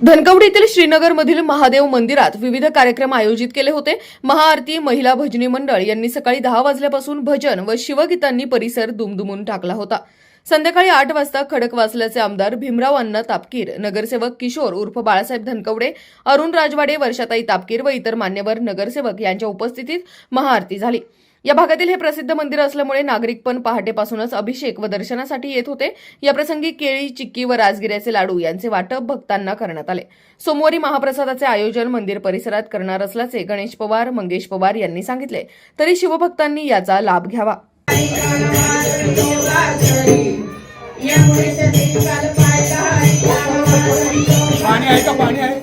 धनकवडीतील श्रीनगरमधील महादेव मंदिरात विविध कार्यक्रम आयोजित केले होते। महाआरती, महिला भजनी मंडळ यांनी सकाळी 10 वाजल्यापासून भजन व शिवगीतांनी परिसर दुमदुमून टाकला होता। संध्याकाळी 8 वाजता खडक वाचल्याचे आमदार भीमराव अण्णा तापकीर, नगरसेवक किशोर उर्फ बाळासाहेब धनकवडे, अरुण राजवाडे, वर्षाताई तापकीर व इतर मान्यवर नगरसेवक यांच्या उपस्थितीत महाआरती झाली। या भागातील हे प्रसिद्ध मंदिर असल्यामुळे नागरिक पण पहाटेपासूनच अभिषेक व दर्शनासाठी येत होते। या प्रसंगी केळी, चिक्की व राजगिऱ्याचे लाडू यांचे वाटप भक्तांना करण्यात आले। सोमवारी महाप्रसादाचे आयोजन मंदिर परिसरात करणार असल्याचे गणेश पवार, मंगेश पवार यांनी सांगितले। तरी शिवभक्तांनी याचा लाभ घ्यावा। पाणी आहे का? पाणी आहे?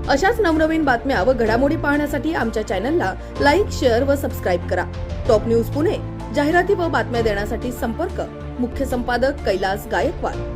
अशाच नवनवीन बातम्या व घडामोडी पाहण्यासाठी आमच्या चॅनलला लाईक, शेअर व सबस्क्राईब करा। टॉप न्यूज पुणे जाहिराती व बातम्या देण्यासाठी संपर्क मुख्य संपादक कैलास गायकवाड।